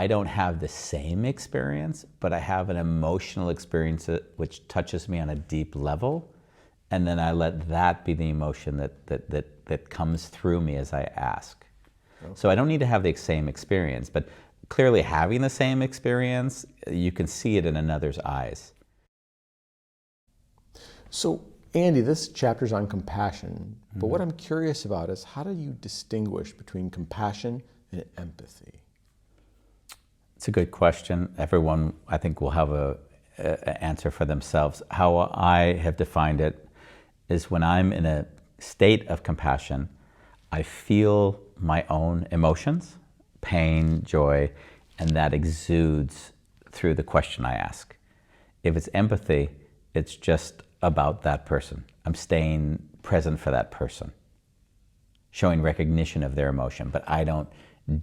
I don't have the same experience, but I have an emotional experience which touches me on a deep level, and then I let that be the emotion that comes through me as I ask. Okay. So I don't need to have the same experience, but clearly having the same experience, you can see it in another's eyes. So, Andy, this chapter's on compassion, but what I'm curious about is how do you distinguish between compassion and empathy? It's a good question. Everyone, I think, will have an answer for themselves. How I have defined it is when I'm in a state of compassion, I feel my own emotions, pain, joy, and that exudes through the question I ask. If it's empathy, it's just about that person. I'm staying present for that person, showing recognition of their emotion, but I don't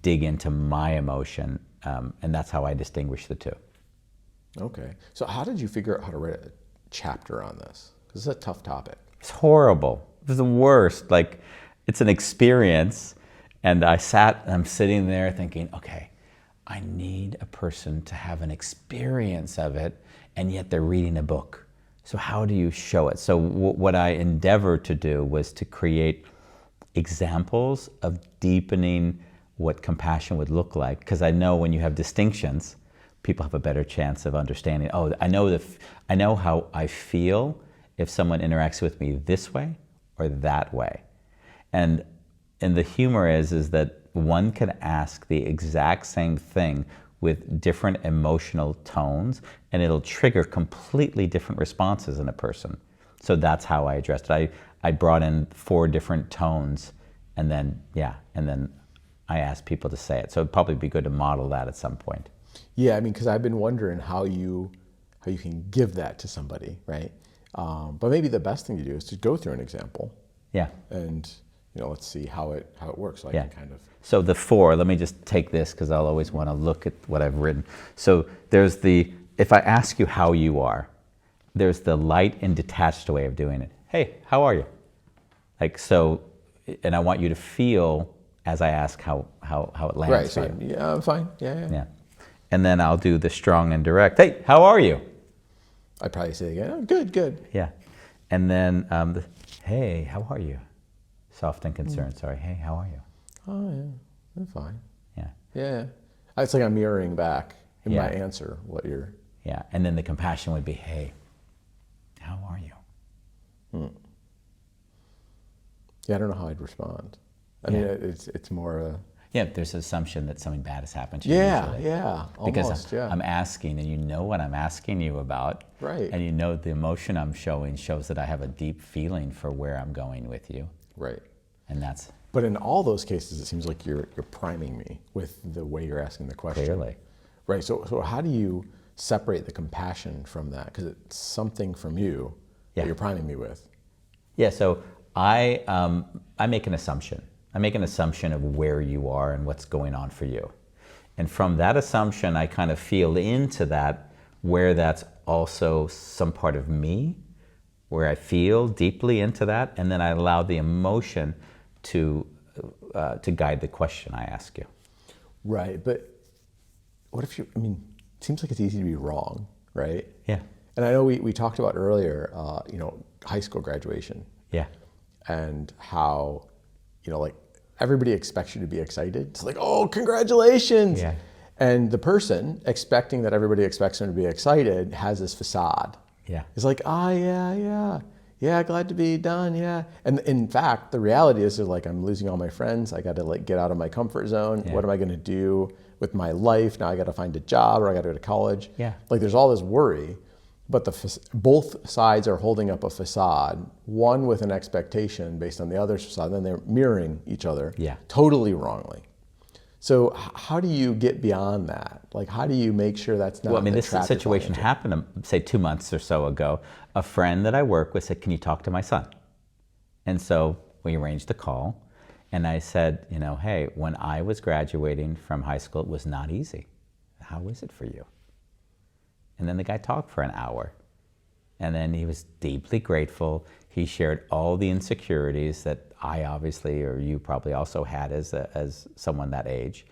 dig into my emotion, and that's how I distinguish the two. Okay. So how did you figure out how to write a chapter on this? Because it's a tough topic. It's horrible. It's the worst. Like, it's an experience, and I'm sitting there thinking, okay, I need a person to have an experience of it, and yet they're reading a book. So how do you show it? So what I endeavored to do was to create examples of deepening what compassion would look like, because I know when you have distinctions, people have a better chance of understanding. Oh, I know how I feel if someone interacts with me this way or that way. And the humor is that one can ask the exact same thing with different emotional tones, and it'll trigger completely different responses in a person. So that's how I addressed it. I brought in 4 different tones, and then I asked people to say it. So it'd probably be good to model that at some point. Yeah, I mean, because I've been wondering how you can give that to somebody, right? But maybe the best thing to do is to go through an example. Yeah. And let's see how it works. So I can kind of. So the 4. Let me just take this because I'll always want to look at what I've written. So there's if I ask you how you are, there's the light and detached way of doing it. Hey, how are you? Like so, and I want you to feel as I ask how it lands. Right. So yeah, I'm fine. Yeah. And then I'll do the strong and direct. Hey, how are you? I'd probably say again, oh, good. Yeah. And then hey, how are you? Soft and concerned. Sorry. Hey, how are you? Oh yeah, I'm fine. Yeah. It's like I'm mirroring back in my answer what you're. Yeah. And then the compassion would be, hey, how are you? Yeah, I don't know how I'd respond. I mean, it's more. Yeah, there's an assumption that something bad has happened to you. Yeah, because almost, I'm asking, and you know what I'm asking you about. Right. And you know the emotion I'm showing shows that I have a deep feeling for where I'm going with you. Right. And that's. But in all those cases, it seems like you're priming me with the way you're asking the question. Clearly. Right. So how do you separate the compassion from that? Because it's something from you that you're priming me with. Yeah. So I make an assumption. I make an assumption of where you are and what's going on for you. And from that assumption, I kind of feel into that where that's also some part of me, where I feel deeply into that, and then I allow the emotion to guide the question I ask you. Right, but what if it seems like it's easy to be wrong, right? Yeah. And I know we talked about earlier, high school graduation. Yeah. And how, like everybody expects you to be excited. It's like, oh, congratulations. Yeah. And the person expecting that everybody expects them to be excited has this facade. Yeah. It's like, yeah, glad to be done, yeah. And in fact, the reality is they're like, I'm losing all my friends. I got to get out of my comfort zone. Yeah. What am I going to do with my life? Now I got to find a job or I got to go to college. Yeah. Like there's all this worry, but both sides are holding up a facade, one with an expectation based on the other's facade, and then they're mirroring each other totally wrongly. So how do you get beyond that? Like, how do you make sure that's not? Well, this situation happened, say 2 months or so ago. A friend that I work with said, can you talk to my son? And so we arranged a call. And I said, hey, when I was graduating from high school, it was not easy. How is it for you? And then the guy talked for an hour. And then he was deeply grateful. He shared all the insecurities that I obviously, or you probably also had as someone that age.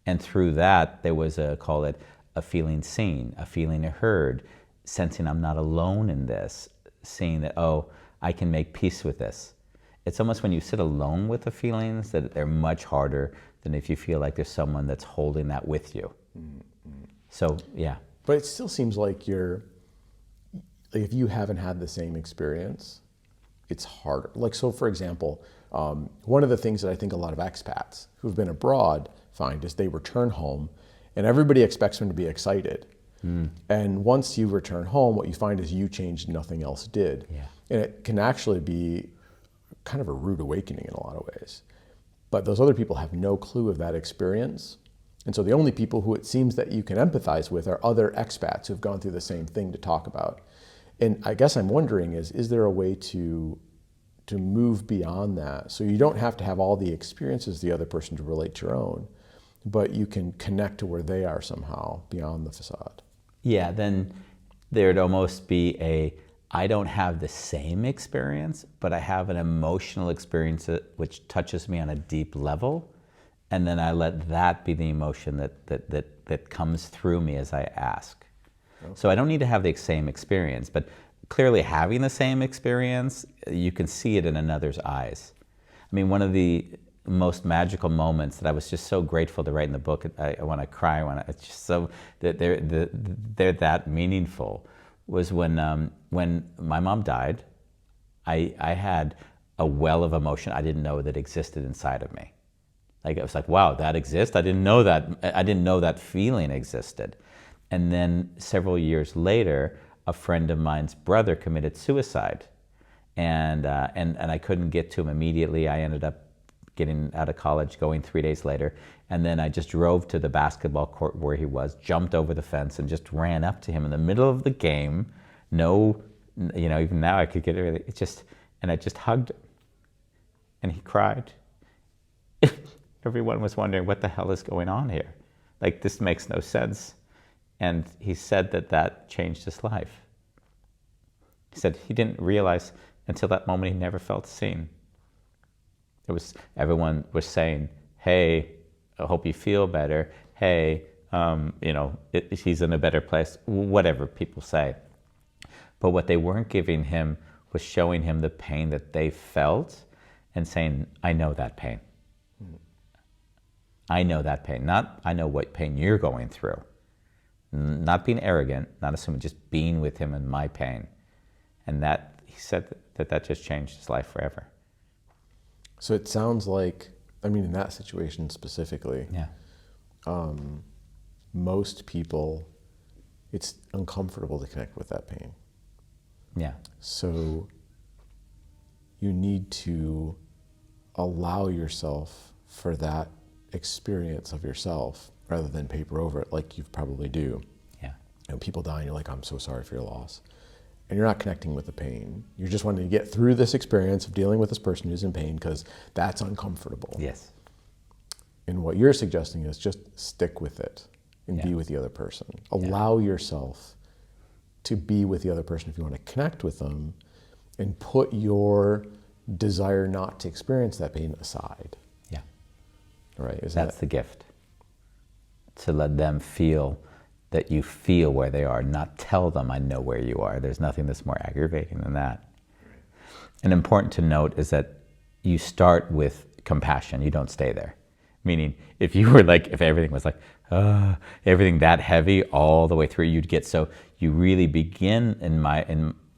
And through that, there was call it a feeling seen, a feeling heard, sensing I'm not alone in this, seeing that, oh, I can make peace with this. It's almost when you sit alone with the feelings that they're much harder than if you feel like there's someone that's holding that with you. Mm-hmm. So, yeah. But it still seems like if you haven't had the same experience, it's harder. Like, so for example, one of the things that I think a lot of expats who've been abroad find is they return home and everybody expects them to be excited. Mm. And once you return home, what you find is you changed, nothing else did. Yeah. And it can actually be kind of a rude awakening in a lot of ways. But those other people have no clue of that experience. And so the only people who it seems that you can empathize with are other expats who've gone through the same thing to talk about. And I guess I'm wondering is there a way to move beyond that? So you don't have to have all the experiences of the other person to relate to your own, but you can connect to where they are somehow beyond the facade. Yeah, then there'd almost be I don't have the same experience, but I have an emotional experience which touches me on a deep level, and then I let that be the emotion that comes through me as I ask. Okay. So I don't need to have the same experience, but clearly having the same experience, you can see it in another's eyes. I mean, one of the most magical moments that I was just so grateful to write in the book, I want to cry when it's just so that they're that meaningful, was when my mom died. I had a well of emotion I didn't know that existed inside of me. Like, it was like, wow, that exists? I didn't know that feeling existed. And then several years later, a friend of mine's brother committed suicide. And I couldn't get to him immediately. I ended up getting out of college, going 3 days later. And then I just drove to the basketball court where he was, jumped over the fence, and just ran up to him in the middle of the game. No, even now I could get it. And I just hugged him. And he cried. Everyone was wondering, what the hell is going on here? Like, this makes no sense. And he said that changed his life. He said he didn't realize until that moment he never felt seen. Everyone was saying, hey, I hope you feel better. Hey, he's in a better place. Whatever people say. But what they weren't giving him was showing him the pain that they felt and saying, I know that pain. I know that pain. Not, I know what pain you're going through. Not being arrogant, not assuming, just being with him in my pain. And that, he said that just changed his life forever. So it sounds like, in that situation specifically, yeah. Most people, it's uncomfortable to connect with that pain. Yeah. So you need to allow yourself for that experience of yourself rather than paper over it like you probably do. Yeah. People die and you're like, I'm so sorry for your loss. And you're not connecting with the pain. You're just wanting to get through this experience of dealing with this person who's in pain because that's uncomfortable. Yes. And what you're suggesting is just stick with it and be with the other person. Allow yourself to be with the other person if you want to connect with them, and put your desire not to experience that pain aside. Yeah. Right? That's the gift. To let them feel that you feel where they are, not tell them I know where you are. There's nothing that's more aggravating than that. And important to note is that you start with compassion, you don't stay there. Meaning, if everything was like, everything that heavy all the way through, you really begin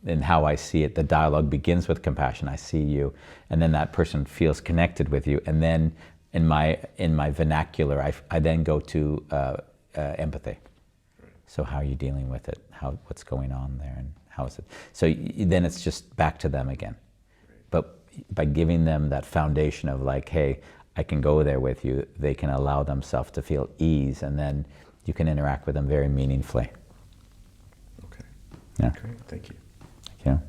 in how I see it, the dialogue begins with compassion. I see you, and then that person feels connected with you. And then in my vernacular, I then go to empathy. So how are you dealing with it? What's going on there, and how is it? So then it's just back to them again. But by giving them that foundation of like, hey, I can go there with you, they can allow themselves to feel ease, and then you can interact with them very meaningfully. Okay. Yeah. Great. Thank you. Thank you.